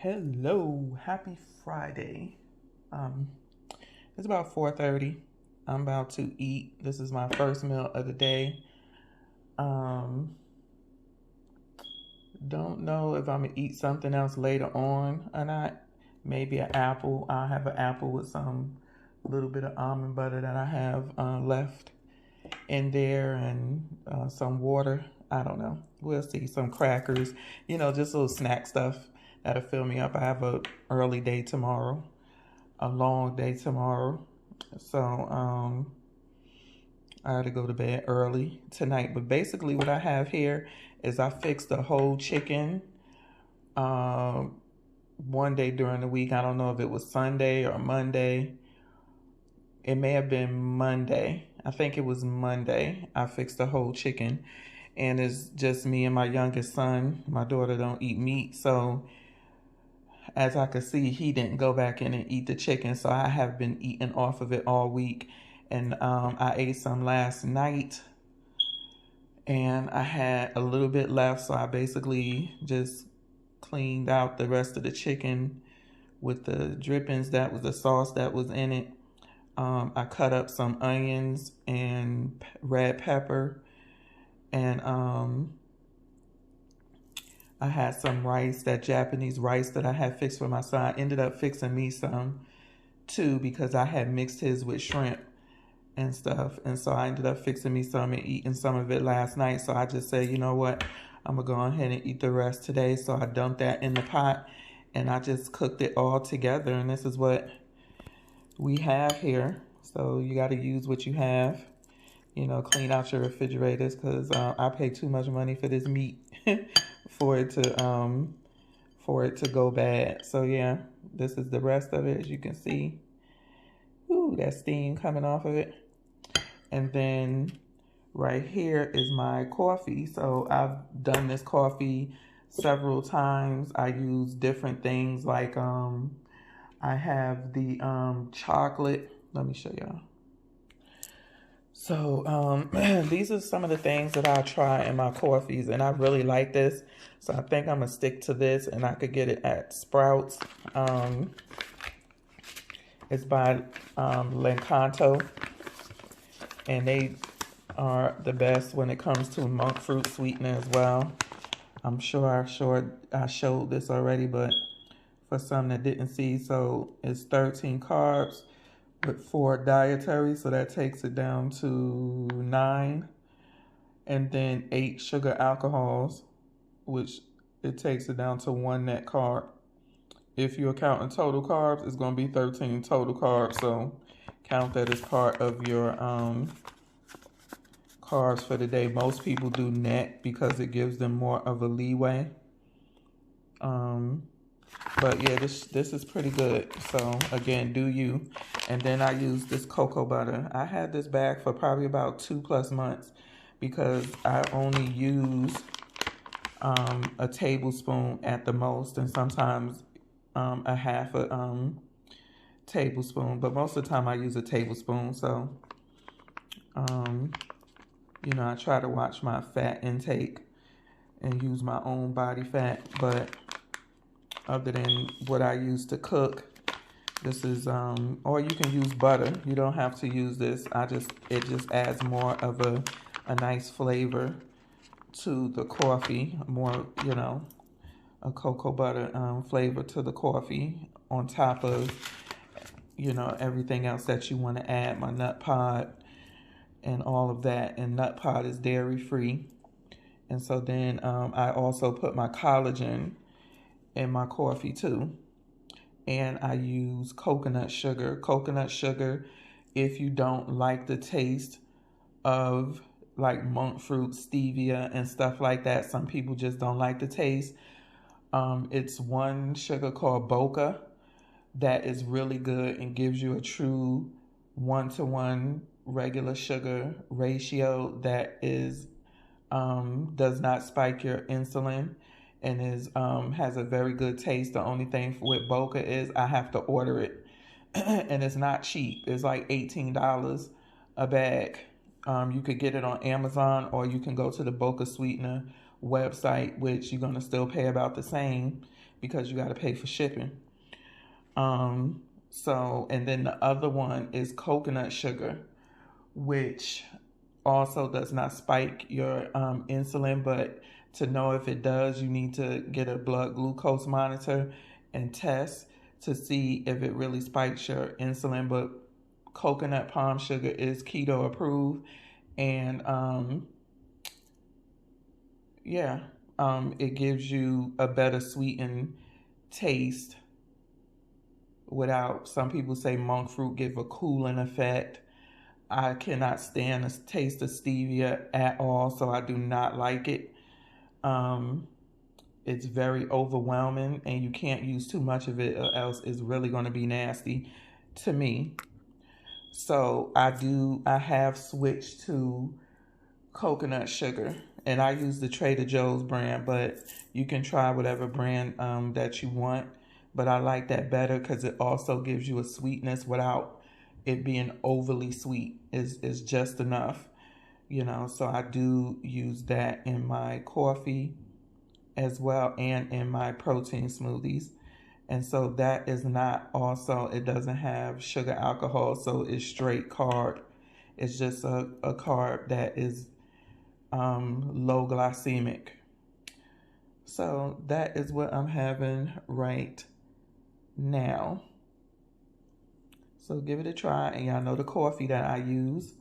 Hello, happy Friday. Um, it's about 4:30. I'm about to eat. This is my first meal of the day. Um, don't know if I'm gonna eat something else later on or not. Maybe an apple. I'll have an apple with some little bit of almond butter that I have left in there and some water. I don't know. We'll see. Some crackers. Just little snack stuff that'll fill me up. I have a early day tomorrow. A long day tomorrow. So I had to go to bed early tonight. But basically what I have here is I fixed the whole chicken um, one day during the week. I don't know if it was Sunday or Monday. It may have been Monday. I think it was Monday. I fixed the whole chicken. And it's just me and my youngest son. My daughter don't eat meat. So as I could see, he didn't go back in and eat the chicken, so I have been eating off of it all week. And I ate some last night, and I had a little bit left, so I basically just cleaned out the rest of the chicken with the drippings. That was the sauce that was in it. I cut up some onions and red pepper, and I had some rice, that Japanese rice that I had fixed for my son. I ended up fixing me some too because I had mixed his with shrimp and stuff. And so I ended up fixing me some and eating some of it last night. So I just said, you know what? I'm going to go ahead and eat the rest today. So I dumped that in the pot and I just cooked it all together. And this is what we have here. So you got to use what you have. Clean out your refrigerators because I pay too much money for this meat for it to go bad. So yeah, this is the rest of it, as you can see. Ooh, that steam coming off of it. And then right here is my coffee. So I've done this coffee several times. I use different things like I have the chocolate. Let me show y'all. So these are some of the things that I try in my coffees, and I really like this. So I think I'm going to stick to this, and I could get it at Sprouts. It's by L'Encanto, and they are the best when it comes to monk fruit sweetener as well. I'm sure I showed this already, but for some that didn't see, so it's 13 carbs with 4 dietary, so that takes it down to 9, and then 8 sugar alcohols, which it takes it down to 1 net carb. If you're counting total carbs, it's going to be 13 total carbs, so count that as part of your carbs for the day. Most people do net because it gives them more of a leeway. But yeah, this is pretty good. So again, do you. And then I use this cocoa butter. I had this bag for probably about 2+ months because I only use a tablespoon at the most, and sometimes a half a tablespoon. But most of the time I use a tablespoon. So I try to watch my fat intake and use my own body fat, but other than what I use to cook, this is or you can use butter. You don't have to use this. It just adds more of a nice flavor to the coffee, more a cocoa butter flavor to the coffee on top of everything else that you want to add. My nut pod and all of that, and nut pod is dairy free. And so then I also put my collagen in my coffee too. And I use coconut sugar. Coconut sugar, if you don't like the taste of like monk fruit, stevia, and stuff like that, some people just don't like the taste. It's one sugar called Boca that is really good and gives you a true 1-to-1 regular sugar ratio that is does not spike your insulin and is has a very good taste. The only thing with Boca is I have to order it and it's not cheap. It's like $18 a bag. You could get it on Amazon, or you can go to the Boca Sweetener website, which you're going to still pay about the same because you got to pay for shipping. And then the other one is coconut sugar, which also does not spike your insulin, but to know if it does, you need to get a blood glucose monitor and test to see if it really spikes your insulin. But coconut palm sugar is keto approved, and it gives you a better sweetened taste without, some people say monk fruit give a cooling effect. I cannot stand the taste of stevia at all, so I do not like it. It's very overwhelming, and you can't use too much of it or else it's really going to be nasty to me. So I have switched to coconut sugar, and I use the Trader Joe's brand, but you can try whatever brand that you want. But I like that better because it also gives you a sweetness without it being overly sweet. Is just enough, so I do use that in my coffee as well, and in my protein smoothies. And so that is not also, it doesn't have sugar, alcohol, so it's straight carb. It's just a carb that is low glycemic. So that is what I'm having right now. So give it a try, and y'all know the coffee that I use.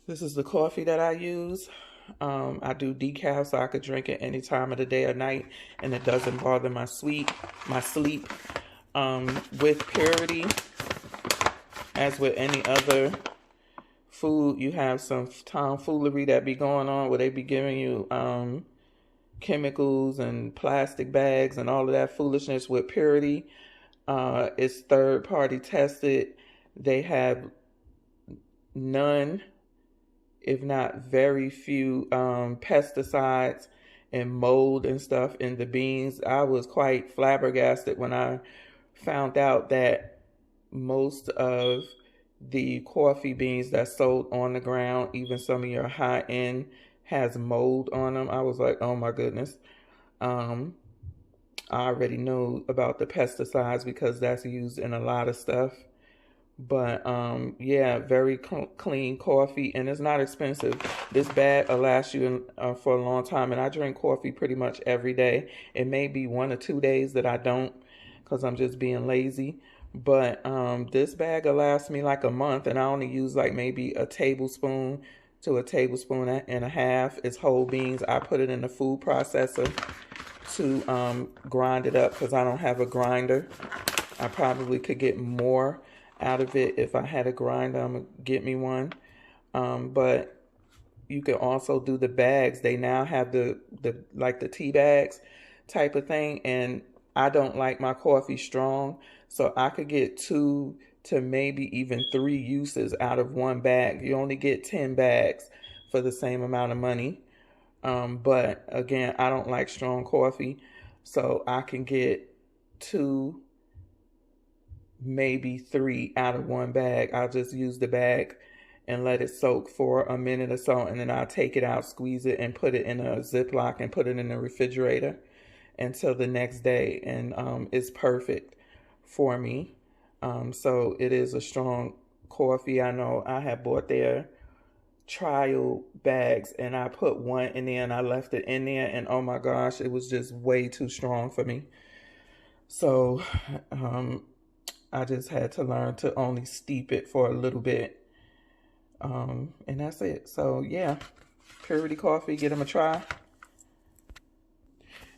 This is the coffee that I use. I do decaf so I could drink it any time of the day or night, and it doesn't bother my sleep. With purity, as with any other food, you have some tomfoolery that be going on where they be giving you chemicals and plastic bags and all of that foolishness. With purity, it's third party tested. They have none, if not very few, pesticides and mold and stuff in the beans. I was quite flabbergasted when I found out that most of the coffee beans that's sold on the ground, even some of your high end, has mold on them. I was like, oh my goodness. I already know about the pesticides because that's used in a lot of stuff. But very clean coffee, and it's not expensive. This bag will last you for a long time, and I drink coffee pretty much every day. It may be 1 or 2 days that I don't because I'm just being lazy. But this bag will last me like a month, and I only use like maybe a tablespoon to a tablespoon and a half. It's whole beans. I put it in the food processor to grind it up because I don't have a grinder. I probably could get more out of it if I had a grinder. I'm gonna get me one. But you can also do the bags. They now have the like the tea bags type of thing, and I don't like my coffee strong, so I could get 2 to maybe even 3 uses out of one bag. You only get 10 bags for the same amount of money. But again, I don't like strong coffee, so I can get 2, maybe 3 out of one bag. I'll just use the bag and let it soak for a minute or so, and then I'll take it out, squeeze it, and put it in a Ziploc and put it in the refrigerator until the next day, and it's perfect for me. So it is a strong coffee. I know I have bought their trial bags, and I put one in there and I left it in there, and oh my gosh, it was just way too strong for me. So I just had to learn to only steep it for a little bit, and that's it. So yeah, Purity Coffee, give them a try.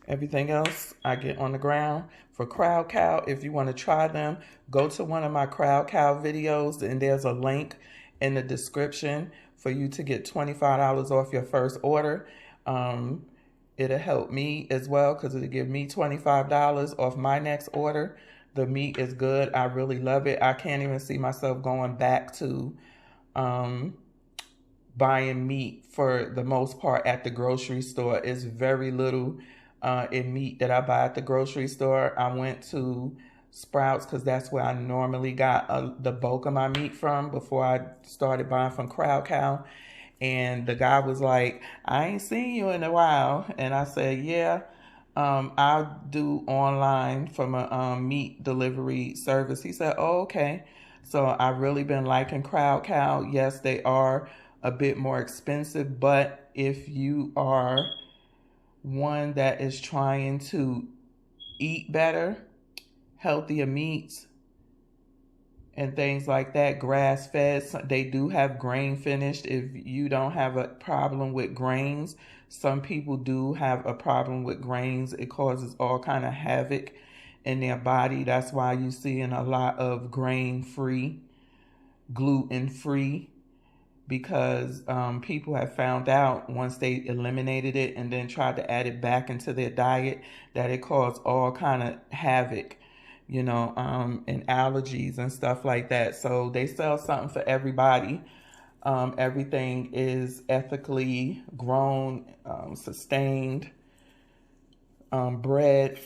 Everything else I get on the ground. For Crowd Cow, if you want to try them, go to one of my Crowd Cow videos, and there's a link in the description for you to get $25 off your first order. It'll help me as well because it'll give me $25 off my next order. The meat is good. I really love it. I can't even see myself going back to buying meat for the most part at the grocery store. It's very little in meat that I buy at the grocery store. I went to Sprouts because that's where I normally got the bulk of my meat from before I started buying from Crowd Cow. And the guy was like, I ain't seen you in a while. And I said, yeah, I do online from a meat delivery service. He said, oh, okay. So I've really been liking Crowd Cow. Yes, they are a bit more expensive, but if you are one that is trying to eat better, healthier meats, and things like that, grass fed, they do have grain finished. If you don't have a problem with grains, some people do have a problem with grains. It causes all kind of havoc in their body. That's why you see in a lot of grain free, gluten free, because people have found out once they eliminated it and then tried to add it back into their diet that it caused all kind of havoc, you know, and allergies and stuff like that. So they sell something for everybody. Everything is ethically grown, sustained, bred,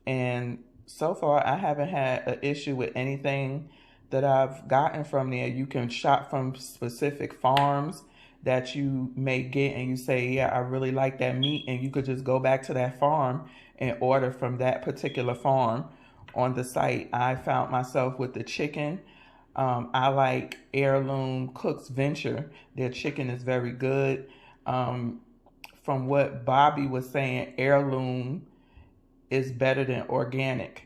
and so far I haven't had an issue with anything that I've gotten from there. You can shop from specific farms that you may get, and you say, yeah, I really like that meat, and you could just go back to that farm and order from that particular farm on the site. I found myself with the chicken. I like Heirloom Cook's Venture. Their chicken is very good. From what Bobby was saying, Heirloom is better than organic.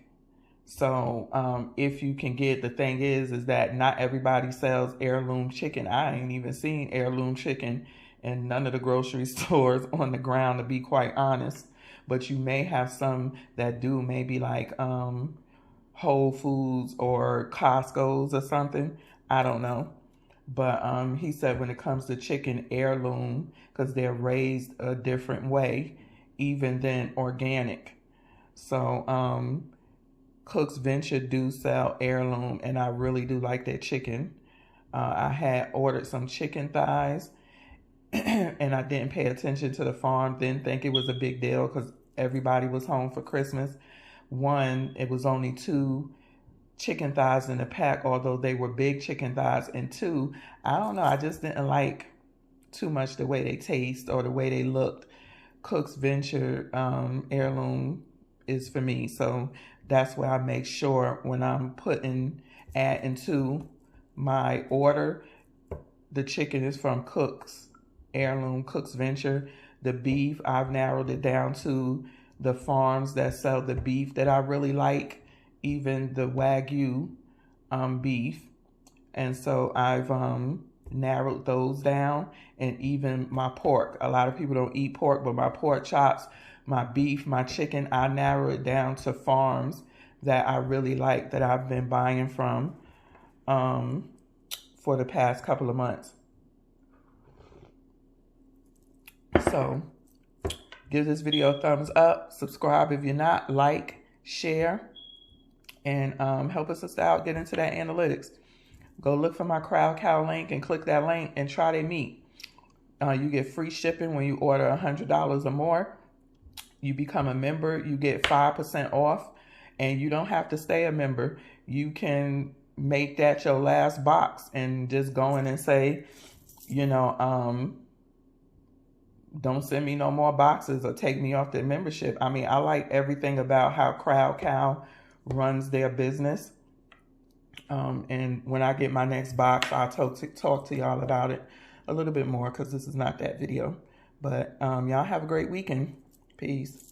So if you can get, the thing is that not everybody sells heirloom chicken. I ain't even seen heirloom chicken in none of the grocery stores on the ground, to be quite honest. But you may have some that do, maybe like Whole Foods or Costco's or something. I don't know. But he said when it comes to chicken, heirloom, because they're raised a different way, even than organic. So Cook's Venture do sell heirloom, and I really do like their chicken. I had ordered some chicken thighs, and I didn't pay attention to the farm. Didn't think it was a big deal because everybody was home for Christmas. One, it was only 2 chicken thighs in the pack, although they were big chicken thighs. And 2, I don't know, I just didn't like too much the way they taste or the way they looked. Cook's Venture heirloom is for me. So that's where I make sure when I'm adding to my order, the chicken is from Cook's Heirloom, Cook's Venture. The beef, I've narrowed it down to the farms that sell the beef that I really like, even the Wagyu beef. And so I've narrowed those down, and even my pork. A lot of people don't eat pork, but my pork chops, my beef, my chicken, I narrow it down to farms that I really like, that I've been buying from for the past couple of months. So give this video a thumbs up, subscribe if you're not, like, share, and help us out get into that analytics. Go look for my Crowd Cow link and click that link and try their meat. You get free shipping when you order $100 or more. You become a member, you get 5% off, and you don't have to stay a member. You can make that your last box and just go in and say, you know, don't send me no more boxes or take me off their membership. I mean, I like everything about how Crowd Cow runs their business. And when I get my next box, I'll talk to y'all about it a little bit more, because this is not that video. But y'all have a great weekend. Peace.